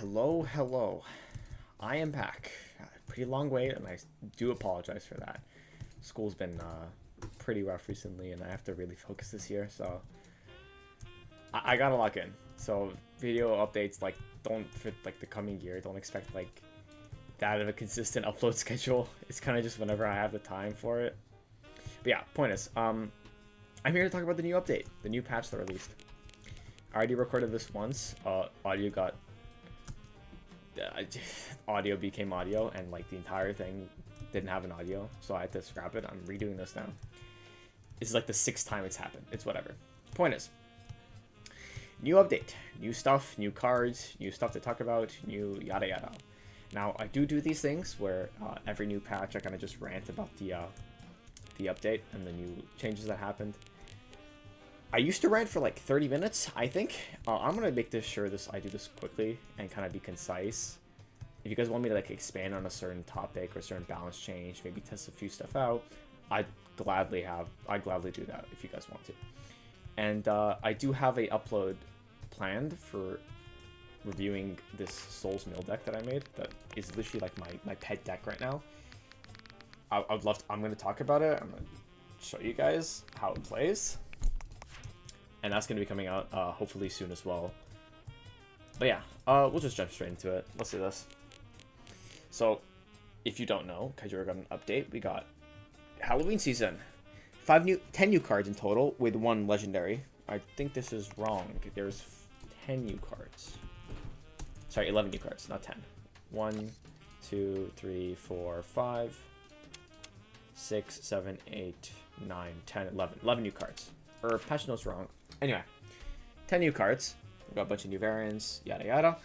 hello. I am back. Pretty long wait, and I do apologize for that. School's been pretty rough recently, and I have to really focus this year, so I gotta lock in. So video updates, like, don't for like the coming year. Don't expect like that of a consistent upload schedule. It's kind of just whenever I have the time for it. But yeah, point is, I'm here to talk about the new update, the new patch that released. I already recorded this once. Audio got audio became audio, and like the entire thing didn't have an audio, so I had to scrap it. I'm redoing this now. This is like the 6th time it's happened. It's whatever. Point is, new update, new stuff, new cards, new stuff to talk about, new yada yada. Now I do these things where every new patch I kind of just rant about the update and the new changes that happened. I used to rant for like 30 minutes, I think. I'm gonna make sure I do this quickly and kind of be concise. If you guys want me to like expand on a certain topic or a certain balance change, maybe test a few stuff out, I'd gladly do that if you guys want to. And I do have a upload planned for reviewing this Soul's Mill deck that I made. That is literally like my pet deck right now. I'm gonna talk about it. I'm gonna show you guys how it plays. And that's going to be coming out hopefully soon as well. But yeah, we'll just jump straight into it. Let's do this. So, if you don't know, Kaijuro got an update. We got Halloween season. 10 new cards in total with 1 legendary. I think this is wrong. There's 10 new cards. Sorry, 11 new cards, not 10. 1, 2, 3, 4, 5, 6, 7, 8, 9, 10, 11. 11 new cards. Or patch notes wrong. Anyway, 10 new cards. We got a bunch of new variants, yada yada.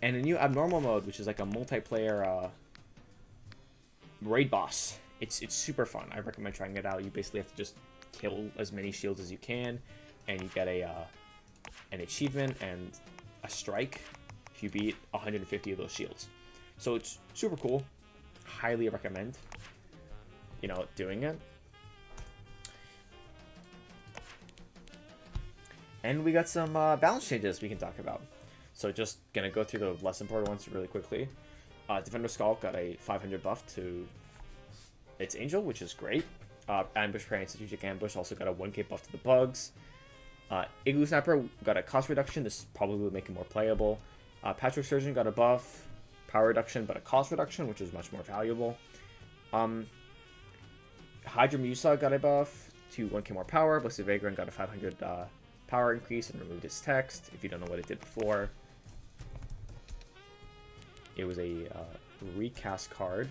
And a new abnormal mode, which is like a multiplayer raid boss. It's super fun. I recommend trying it out. You basically have to just kill as many shields as you can, and you get an achievement and a strike if you beat 150 of those shields. So it's super cool. Highly recommend, doing it. And we got some balance changes we can talk about. So just gonna go through the less important ones really quickly. Defender Skull got a 500 buff to its Angel, which is great. Ambush Prey and Strategic Ambush also got a 1k buff to the bugs. Igloo Sniper got a cost reduction. This probably will make it more playable. Patchwork Surgeon got a buff, power reduction, but a cost reduction, which is much more valuable. Hydra Musa got a buff to 1k more power. Blessed Vagrant got a 500 power increase and removed its text. If you don't know what it did before, it was a recast card,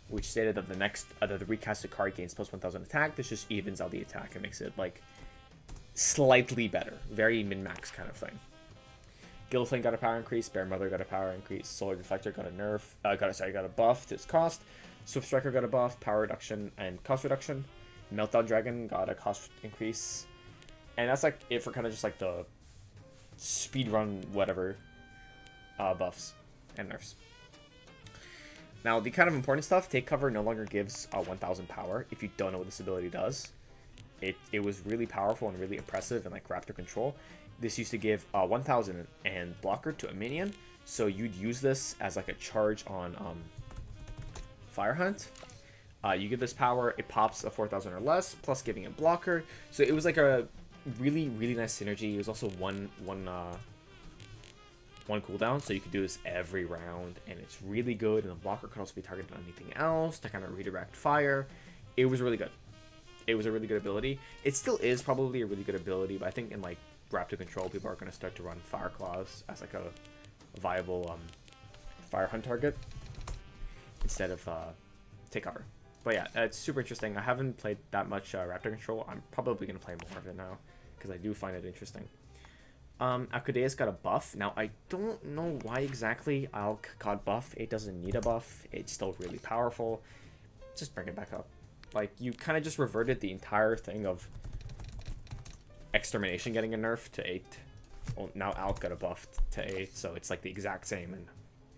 which stated that the recasted card gains plus 1000 attack. This just evens out the attack and makes it like slightly better, very min-max kind of thing. Gilflame got a power increase. Bear Mother got a power increase. Solar Deflector got a nerf. Got a buff to its cost. Swift Striker got a buff, power reduction, and cost reduction. Meltdown Dragon got a cost increase. And that's like it for kind of just like the speedrun whatever buffs and nerfs. Now the kind of important stuff, Take Cover no longer gives 1000 power if you don't know what this ability does. It was really powerful and really impressive in like Raptor Control. This used to give 1000 and blocker to a minion, so you'd use this as like a charge on Fire Hunt. You give this power, it pops a 4000 or less, plus giving it blocker. So it was like a really nice synergy. It was also one cooldown, so you could do this every round, and it's really good. And the blocker could also be targeted on anything else to kind of redirect fire. It was really good. It was a really good ability. It still is probably a really good ability, but I think in like Raptor Control, people are going to start to run Fire Claws as like a viable Fire Hunt target instead of Take Cover. But yeah, it's super interesting. I haven't played that much Raptor Control. I'm probably going to play more of it now, because I do find it interesting. Akudea's got a buff. Now, I don't know why exactly Alk got buff. It doesn't need a buff. It's still really powerful. Just bring it back up. Like, you kind of just reverted the entire thing of Extermination getting a nerf to 8. Well, now Alk got a buff to 8, so it's like the exact same, and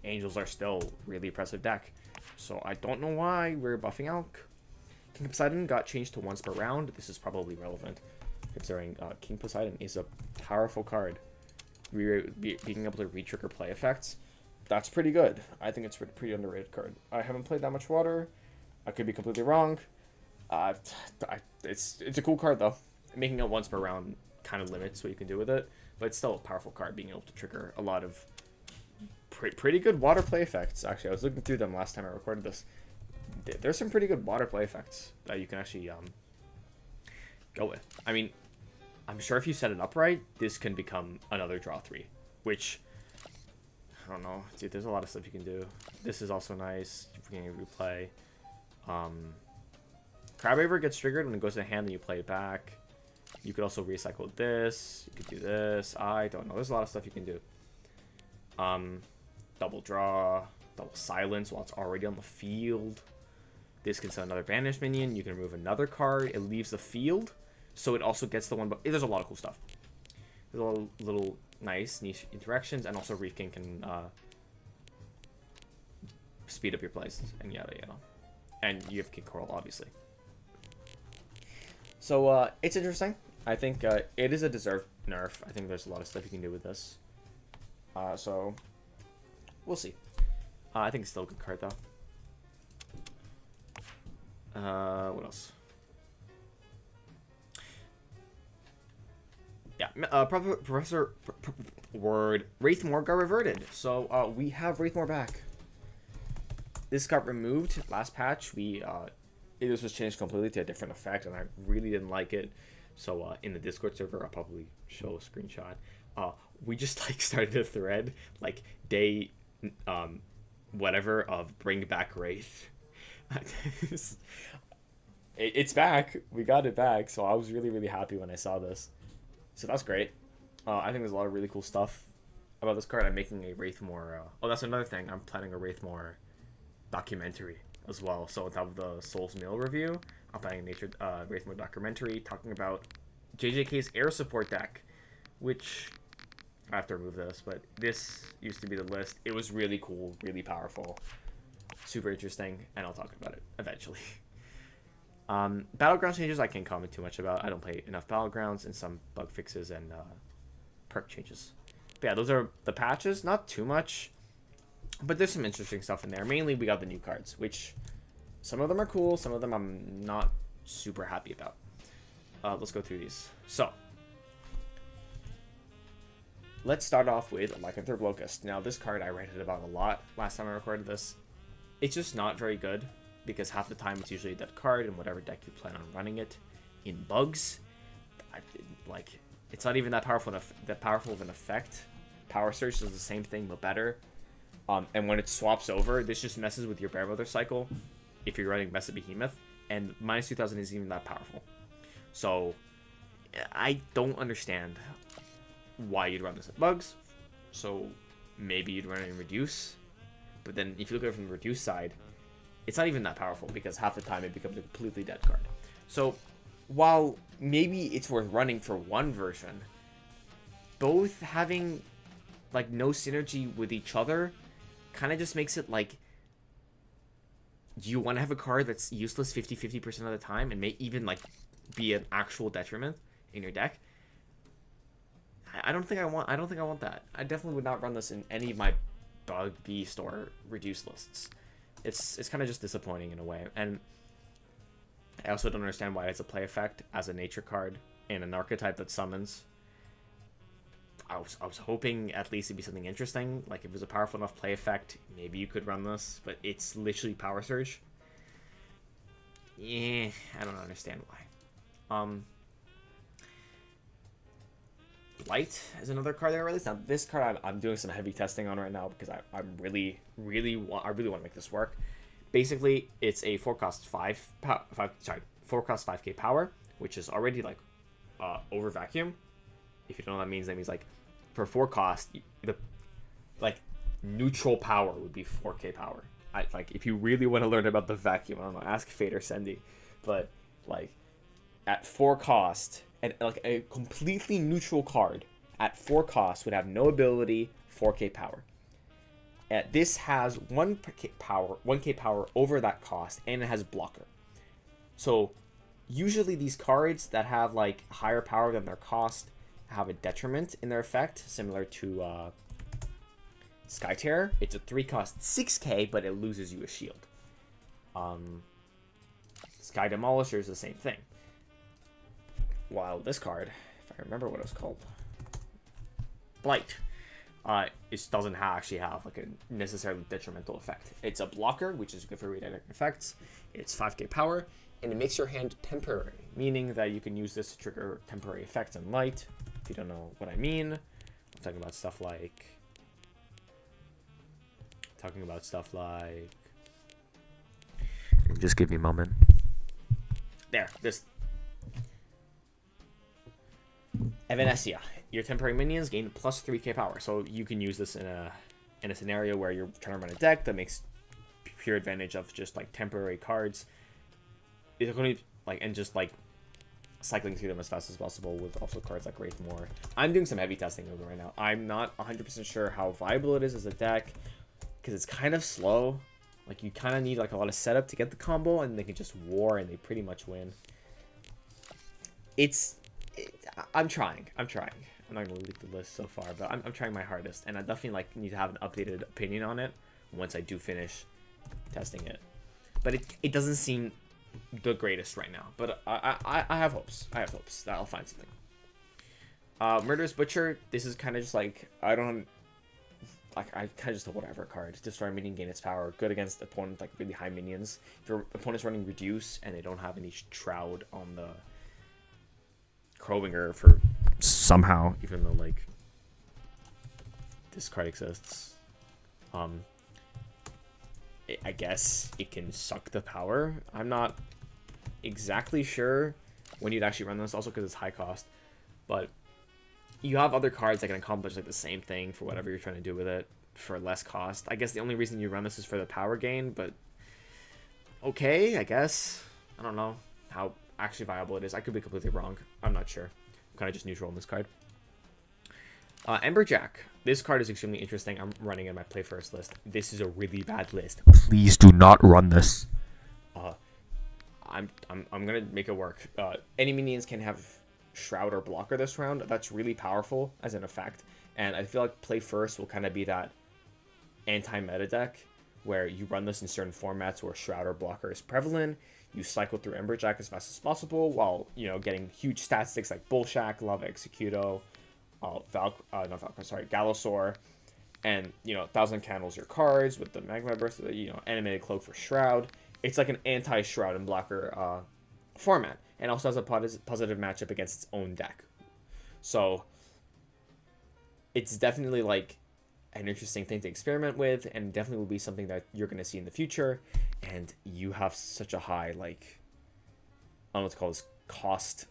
Angels are still really impressive deck. So I don't know why we're buffing Alk. King Poseidon got changed to once per round. This is probably relevant, considering King Poseidon is a powerful card. being able to re-trigger play effects, that's pretty good. I think it's a pretty underrated card. I haven't played that much Water. I could be completely wrong. It's a cool card though. Making it once per round kind of limits what you can do with it, but it's still a powerful card, being able to trigger a lot of pretty good water play effects. Actually, I was looking through them last time I recorded this. There's some pretty good water play effects that you can actually go with. I mean, I'm sure if you set it up right, this can become another draw 3, which, I don't know, dude, there's a lot of stuff you can do. This is also nice. You're getting a replay. Crabbeaver gets triggered when it goes to the hand, and you play it back. You could also recycle this. You could do this. I don't know. There's a lot of stuff you can do. Double draw, double silence while it's already on the field. This can send another banished minion. You can remove another card. It leaves the field, so it also gets the one. But there's a lot of cool stuff. There's a lot of little nice niche interactions, and also Reef King can speed up your plays and yada yada. And you have King Coral, obviously. So it's interesting. I think it is a deserved nerf. I think there's a lot of stuff you can do with this. So we'll see. I think it's still a good card though. What else? Yeah, Professor Wraithmore got reverted. So we have Wraithmore back. This got removed last patch. This was changed completely to a different effect, and I really didn't like it. So in the Discord server, I'll probably show a screenshot. We just like started a thread like day whatever of bring back Wraith. It's back. We got it back, so I was really happy when I saw this. So that's great. I think there's a lot of really cool stuff about this card. I'm making a Wraithmore. Oh, that's another thing. I'm planning a Wraithmore documentary as well. So on top of the Soul's Mill review, I'm planning a Wraithmore documentary talking about JJK's air support deck, which I have to remove this, but this used to be the list. It was really cool, really powerful, super interesting, and I'll talk about it eventually. Battleground changes I can't comment too much about. I don't play enough Battlegrounds, and some bug fixes and perk changes. But yeah, those are the patches. Not too much, but there's some interesting stuff in there. Mainly, we got the new cards, which some of them are cool, some of them I'm not super happy about. Let's go through these. So, let's start off with Lycanthrope Locust. Now, this card I ranted about a lot last time I recorded this. It's just not very good, because half the time it's usually a dead card in whatever deck you plan on running it. In bugs, it's not even that powerful of an effect. Power Surge does the same thing, but better. And when it swaps over, this just messes with your Bear Mother cycle if you're running Mesa Behemoth, and minus 2000 isn't even that powerful. So, I don't understand why you'd run this at bugs. So, maybe you'd run it in Reduce, but then if you look at it from the Reduce side, it's not even that powerful, because half the time it becomes a completely dead card. So, while maybe it's worth running for one version, both having like no synergy with each other kind of just makes it like you want to have a card that's useless 50% of the time and may even like be an actual detriment in your deck. I don't think I want that. I definitely would not run this in any of my Bug, Beast, or Reduce lists. It's kind of just disappointing in a way, and I also don't understand why it's a play effect as a nature card in an archetype that summons. I was hoping at least it'd be something interesting, like if it was a powerful enough play effect, maybe you could run this, but it's literally Power Surge. Yeah, I don't understand why. Blight is another card that I released. Now this card I'm doing some heavy testing on right now, because I really want to make this work. Basically, it's a 4-cost 5k power, which is already like over vacuum. If you don't know what that means like for 4 cost, the like neutral power would be 4k power. Like if you really want to learn about the vacuum, I don't know, ask Fate or Sendy, but like at 4 cost, and like a completely neutral card at 4 cost would have no ability, 4k power. This has 1k power over that cost, and it has blocker. So usually these cards that have like higher power than their cost have a detriment in their effect, similar to Sky Terror. It's a 3-cost 6k, but it loses you a shield. Sky Demolisher is the same thing. While this card, if I remember what it was called, Blight, it doesn't actually have like a necessarily detrimental effect. It's a blocker, which is good for redirect effects. It's 5k power, and it makes your hand temporary, meaning that you can use this to trigger temporary effects in light. If you don't know what I mean, I'm talking about stuff like just give me a moment. There, this Evanescia. Your temporary minions gain plus 3k power, so you can use this in a scenario where you're trying to run a deck that makes pure advantage of just like temporary cards. It's going to like, and just like cycling through them as fast as possible with also cards like Wraithmore. I'm doing some heavy testing of it right now. I'm not 100% sure how viable it is as a deck, because it's kind of slow. Like, you kind of need like a lot of setup to get the combo, and they can just war and they pretty much win. I'm trying. I'm not gonna leak the list so far, but I'm trying my hardest, and I definitely like need to have an updated opinion on it once I do finish testing it. But it doesn't seem the greatest right now, but I have hopes. I have hopes that I'll find something. Murderous Butcher. This is kind of just like, I kind of just a whatever card. Destroy minion, gain its power. Good against opponent like really high minions. If your opponent's running Reduce and they don't have any Shroud on the Krovinger for somehow, even though like this card exists, I guess it can suck the power. I'm not exactly sure when you'd actually run this, also because it's high cost, but you have other cards that can accomplish like the same thing for whatever you're trying to do with it for less cost. I guess the only reason you run this is for the power gain, but okay, I guess. I don't know how actually viable it is. I could be completely wrong. I'm not sure. I'm kind of just neutral on this card. Emberjack. This card is extremely interesting. I'm running in my play first list. This is a really bad list. Please do not run this. I'm gonna make it work. Any minions can have Shroud or Blocker this round. That's really powerful as an effect, and I feel like play first will kind of be that anti-meta deck where you run this in certain formats where Shroud or Blocker is prevalent. You cycle through Emberjack as fast as possible while, you know, getting huge stat sticks like Bullshack, Lava Executo, Galasaur, and, you know, 1,000 Candles your cards with the Magma Burst, you know, Animated Cloak for Shroud. It's like an anti-Shroud and Blocker format, and also has a positive matchup against its own deck. So it's definitely like an interesting thing to experiment with, and definitely will be something that you're going to see in the future. And you have such a high, like, I don't know what to call this, cost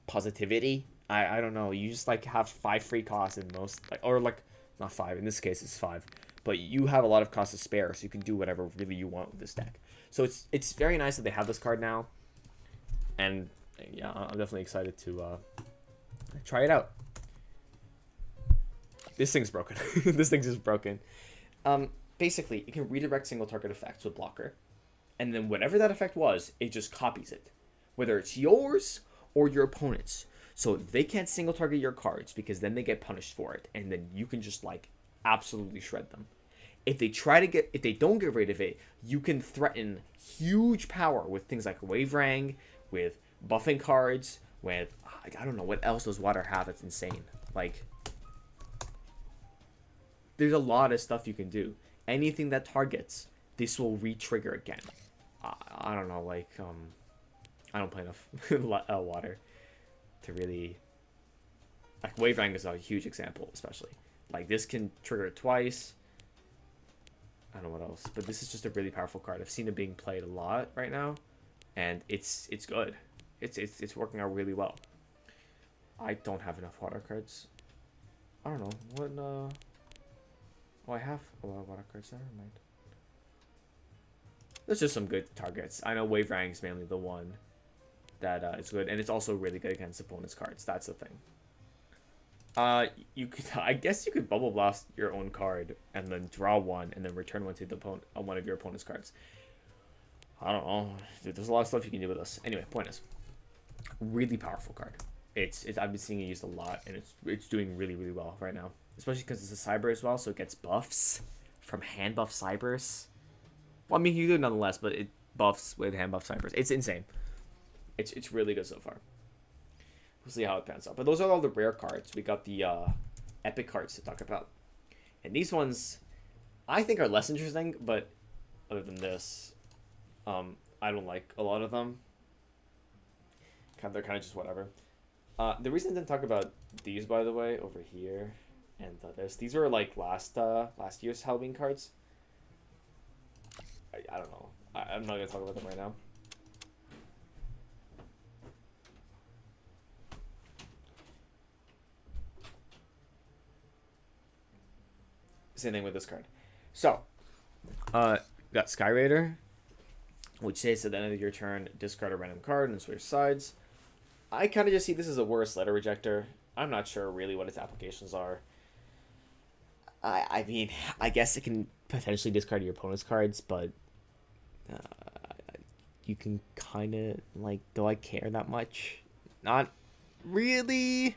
positivity. I don't know. You just like have 5 free costs in most, like, or like not 5. In this case, it's 5. But you have a lot of cost to spare, so you can do whatever really you want with this deck. So it's very nice that they have this card now, and yeah, I'm definitely excited to try it out. This thing's broken. This thing's just broken. Basically, you can redirect single target effects with Blocker, and then whatever that effect was, it just copies it, whether it's yours or your opponent's. So they can't single target your cards because then they get punished for it, and then you can just like absolutely shred them. If they don't get rid of it, you can threaten huge power with things like Waverang, with buffing cards, with I don't know what else does Water have that's insane. Like, there's a lot of stuff you can do. Anything that targets, this will re-trigger again. I don't know, like, I don't play enough Water to really, like, Waverang is a huge example, especially. Like, this can trigger it twice. I don't know what else, but this is just a really powerful card. I've seen it being played a lot right now, and it's good. It's working out really well. I don't have enough Water cards. I don't know what. Oh, I have a lot of Water cards. Never mind. There's just some good targets. I know Waverang is mainly the one that is good, and it's also really good against opponent's cards. That's the thing. You could, I guess you could Bubble Blast your own card and then draw one and then return one to the opponent on one of your opponent's cards. I don't know. Dude, there's a lot of stuff you can do with this. Anyway, point is, really powerful card. It's I've been seeing it used a lot, and it's doing really really well right now, especially because it's a cyber as well, so it gets buffs from hand buff cybers. Well, I mean you do it nonetheless, but it buffs with hand buff cybers. It's insane. It's really good so far. We'll see how it pans out. But those are all the rare cards. We got the epic cards to talk about, and these ones I think are less interesting. But other than this, I don't like a lot of them. They're kind of just whatever. The reason I didn't talk about these, by the way, over here and this, these were like last year's Halloween cards. I don't know. I'm not gonna talk about them right now. Same thing with this card. So, got Sky Raider, which says at the end of your turn, discard a random card and switch sides. I kind of just see this as a worse letter rejector. I'm not sure really what its applications are. I mean, I guess it can potentially discard your opponent's cards, but you can kind of, like, do I care that much? Not really.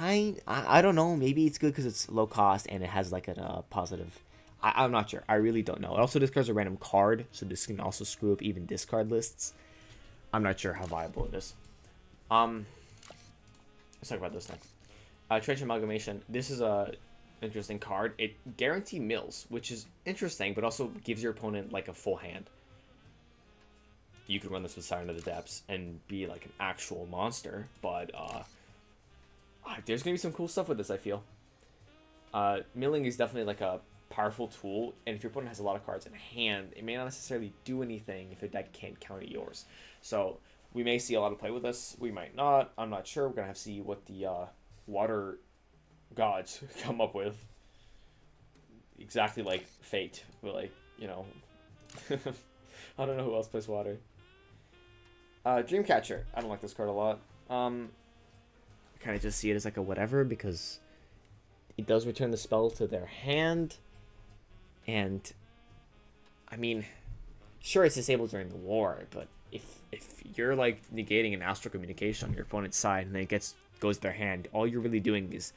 I don't know. Maybe it's good because it's low cost and it has, like, a positive... I'm not sure. I really don't know. It also discards a random card, so this can also screw up even discard lists. I'm not sure how viable it is. Let's talk about this next. Trench Amalgamation. This is a interesting card. It guarantee mills, which is interesting, but also gives your opponent like a full hand. You could run this with Siren of the Depths and be like an actual monster, but there's gonna be some cool stuff with this, I feel. Milling is definitely like a powerful tool, and if your opponent has a lot of cards in hand, it may not necessarily do anything if their deck can't counter yours. So we may see a lot of play with this. We might not. I'm not sure. We're gonna have to see what the water gods come up with. Exactly like Fate, but like, you know, I don't know who else plays water. Dreamcatcher. I don't like this card a lot. I kind of just see it as like a whatever because it does return the spell to their hand. And, I mean, sure, it's disabled during the war, but if you're, like, negating an astral communication on your opponent's side and then it goes to their hand, all you're really doing is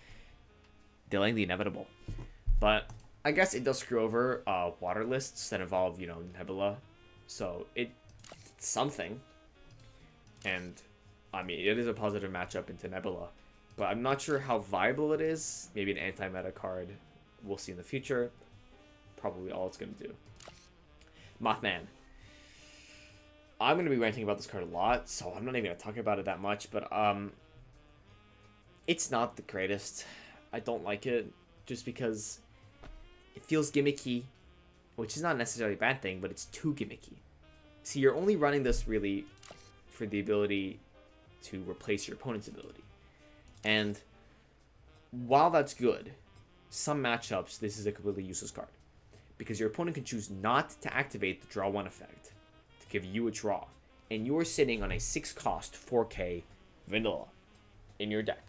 delaying the inevitable. But I guess it does screw over water lists that involve, you know, Nebula. So it's something. And, I mean, it is a positive matchup into Nebula. But I'm not sure how viable it is. Maybe an anti-meta card we'll see in the future. Probably all it's going to do. Mothman. I'm going to be ranting about this card a lot, so I'm not even going to talk about it that much. But it's not the greatest. I don't like it just because it feels gimmicky, which is not necessarily a bad thing, but it's too gimmicky. See, you're only running this really for the ability to replace your opponent's ability. And while that's good, some matchups, this is a completely useless card. Because your opponent can choose not to activate the draw 1 effect to give you a draw. And you're sitting on a 6-cost 4K vanilla in your deck.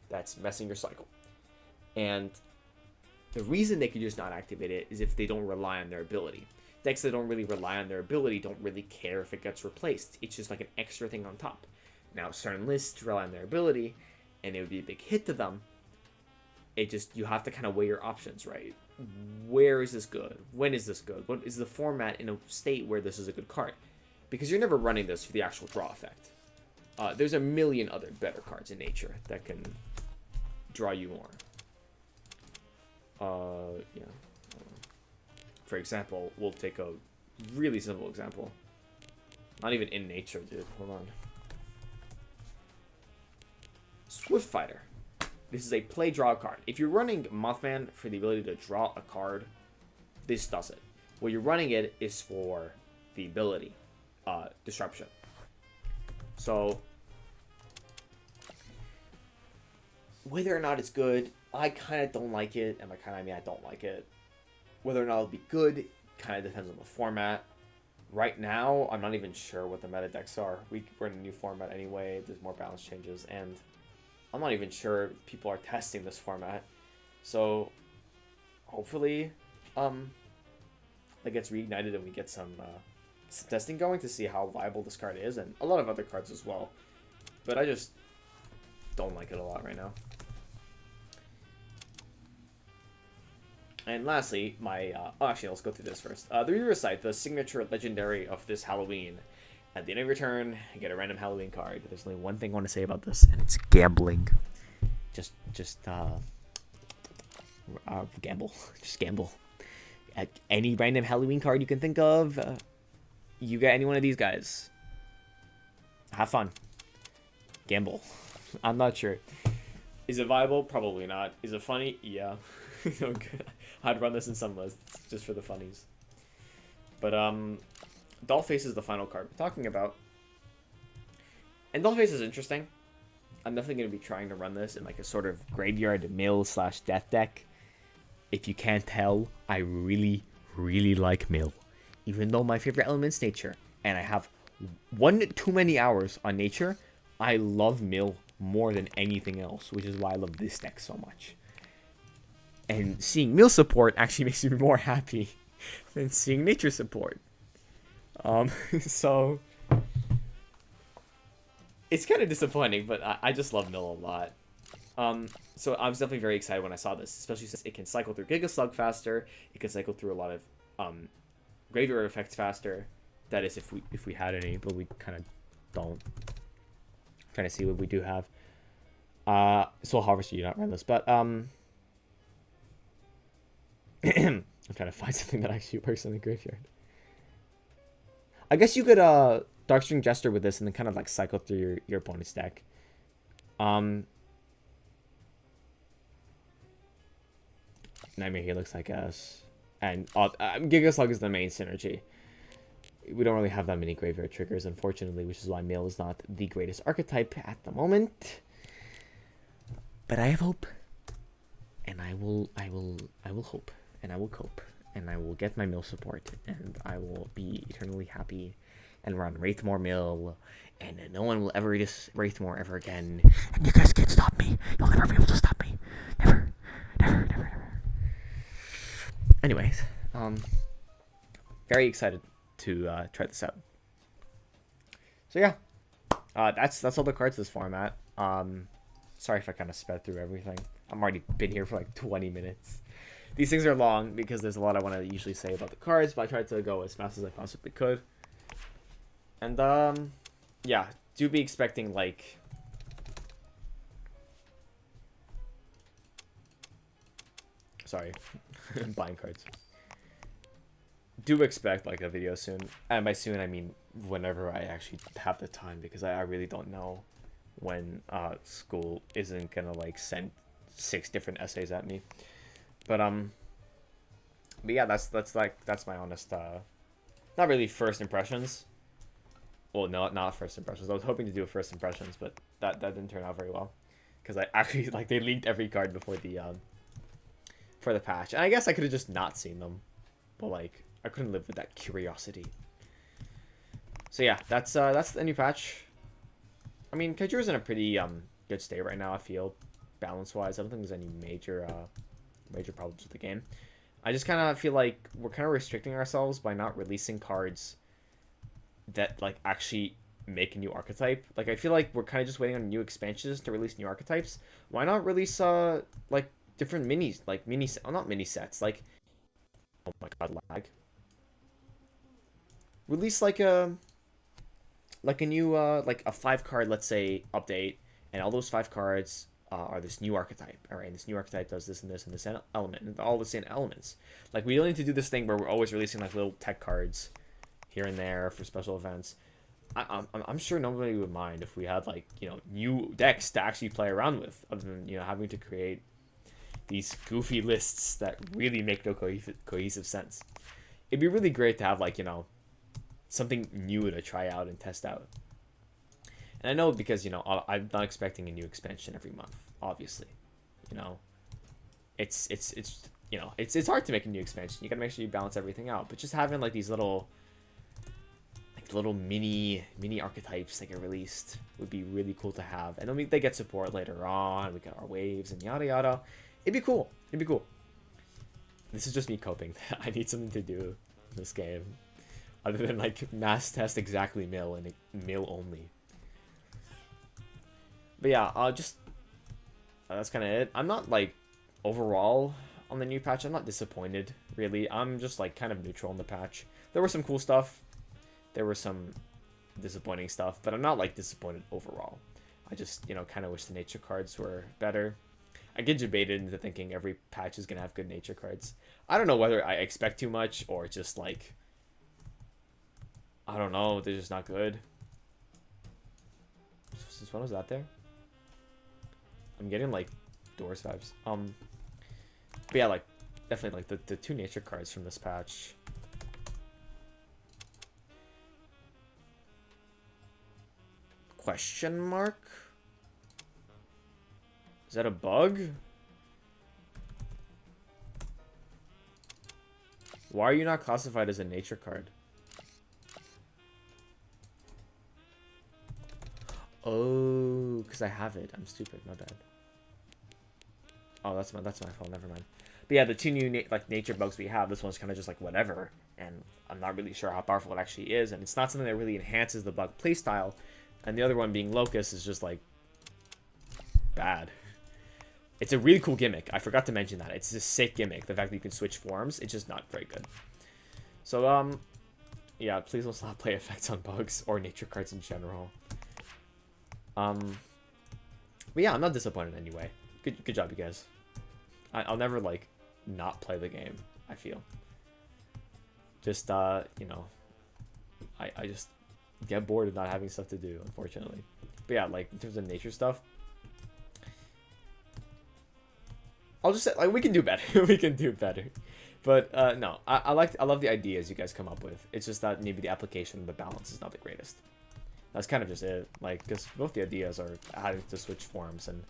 That's messing your cycle. And the reason they could just not activate it is if they don't rely on their ability. Decks that don't really rely on their ability don't really care if it gets replaced. It's just like an extra thing on top. Now, certain lists rely on their ability, and it would be a big hit to them. You have to kind of weigh your options, right? Where is this good? When is this good? What is the format in a state where this is a good card? Because you're never running this for the actual draw effect. There's a million other better cards in nature that can draw you more. Yeah. For example, we'll take a really simple example. Not even in nature, dude. Hold on. Swift Fighter. This is a play draw card. If you're running Mothman for the ability to draw a card, this does it. What you're running it is for the ability, Disruption. So, whether or not it's good, I kind of don't like it. And by kind of, I mean I don't like it. Whether or not it'll be good kind of depends on the format. Right now, I'm not even sure what the meta decks are. We're in a new format anyway. There's more balance changes, and I'm not even sure if people are testing this format. So hopefully that gets reignited and we get some testing going to see how viable this card is, and a lot of other cards as well. But I just don't like it a lot right now. And lastly, my... oh, actually, let's go through this first. The Reaver Sight, the signature legendary of this Halloween. At the end of your turn, you get a random Halloween card. There's only one thing I want to say about this, and it's gambling. Just gamble. Just gamble. At any random Halloween card you can think of, you get any one of these guys. Have fun. Gamble. I'm not sure. Is it viable? Probably not. Is it funny? Yeah. I'd run this in some lists just for the funnies. But Dollface is the final card we're talking about. And Dollface is interesting. I'm definitely going to be trying to run this in like a sort of graveyard mill / death deck. If you can't tell, I really, really like mill. Even though my favorite element's nature, and I have one too many hours on nature, I love mill more than anything else, which is why I love this deck so much. And seeing mill support actually makes me more happy than seeing nature support. So it's kind of disappointing, but I just love mill a lot. So I was definitely very excited when I saw this, especially since it can cycle through Giga Slug faster. It can cycle through a lot of graveyard effects faster. That is, if we had any, but we kind of don't. I'm trying to see what we do have. Soul Harvester, you not run this, but I'm trying to find something that actually works in the graveyard. I guess you could Darkstring Jester with this and then kind of like cycle through your opponent's deck. Nightmare Helix, I guess. And Giga Slug is the main synergy. We don't really have that many graveyard triggers, unfortunately, which is why Mill is not the greatest archetype at the moment. But I have hope. And I will hope. And I will cope. And I will get my Mill support. And I will be eternally happy and run Wraithmore Mill. And no one will ever just Wraithmore ever again. And you guys can't stop me. You'll never be able to stop me. Never. Never, never, never. Anyways, very excited to try this out. So yeah, that's all the cards this format. Sorry if I kind of sped through everything. I'm already been here for like 20 minutes. These things are long because there's a lot I want to usually say about the cards, but I tried to go as fast as I possibly could. And yeah, do be expecting like sorry, buying cards. Do expect like a video soon, and by soon I mean whenever I actually have the time, because I really don't know when school isn't gonna like send 6 different essays at me. But yeah, that's my honest not really first impressions. Well, no, not first impressions. I was hoping to do a first impressions, but that didn't turn out very well, because I actually like they leaked every card before the for the patch, and I guess I could have just not seen them, but like I couldn't live with that curiosity. So yeah, that's the new patch. I mean, Kaijuro's in a pretty good state right now, I feel, balance wise. I don't think there's any major problems with the game. I just kind of feel like we're kind of restricting ourselves by not releasing cards that like actually make a new archetype. Like I feel like we're kind of just waiting on new expansions to release new archetypes. Why not release like different minis, like not mini sets, like, oh my god, lag. Release like a new like a 5-card, let's say, update, and all those 5 cards are this new archetype. All right, and this new archetype does this and this and this element, and all the same elements. Like we don't need to do this thing where we're always releasing like little tech cards here and there for special events. I'm sure nobody would mind if we had like, you know, new decks to actually play around with, other than, you know, having to create these goofy lists that really make no cohesive sense. It'd be really great to have like, you know, something new to try out and test out. And I know, because, you know, I'm not expecting a new expansion every month, obviously. You know, it's you know, it's hard to make a new expansion. You gotta make sure you balance everything out. But just having like these little mini archetypes that get released would be really cool to have. And then they get support later on. We got our waves and yada yada. It'd be cool. It'd be cool. This is just me coping. I need something to do in this game, other than like mass test exactly mill and mill only. But yeah, just that's kind of it. I'm not like overall on the new patch. I'm not disappointed really. I'm just like kind of neutral on the patch. There was some cool stuff. There was some disappointing stuff, but I'm not like disappointed overall. I just, you know, kind of wish the nature cards were better. I get debated into thinking every patch is gonna have good nature cards. I don't know whether I expect too much or just like, I don't know, they're just not good. Since when was that there? I'm getting like Doors vibes. But yeah, like definitely like the two nature cards from this patch. Question mark? Is that a bug? Why are you not classified as a nature card? Oh, because I have it. I'm stupid. My bad. Oh, that's my fault. Never mind. But yeah, the two new like nature bugs we have. This one's kind of just like whatever, and I'm not really sure how powerful it actually is, and it's not something that really enhances the bug playstyle. And the other one being Locust is just like bad. It's a really cool gimmick. I forgot to mention that. It's a sick gimmick. The fact that you can switch forms, it's just not very good. So, yeah, please don't stop play effects on bugs or nature cards in general. But yeah, I'm not disappointed anyway. Good job, you guys. I'll never, like, not play the game, I feel. Just, you know, I just get bored of not having stuff to do, unfortunately. But yeah, like, in terms of nature stuff, I'll just say, like, we can do better. We can do better. But, no, I love the ideas you guys come up with. It's just that maybe the application, the balance is not the greatest. That's kind of just it. Like, because both the ideas are having to switch forms and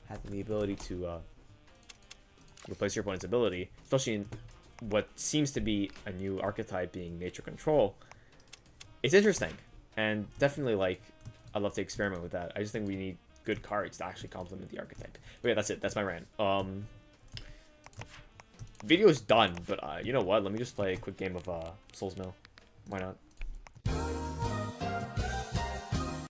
having the ability to replace your opponent's ability, especially in what seems to be a new archetype being nature control. It's interesting. And definitely, like, I love to experiment with that. I just think we need good cards to actually complement the archetype. But yeah, that's it. That's my rant. Video's done, but you know what? Let me just play a quick game of Soul's Mill. Why not?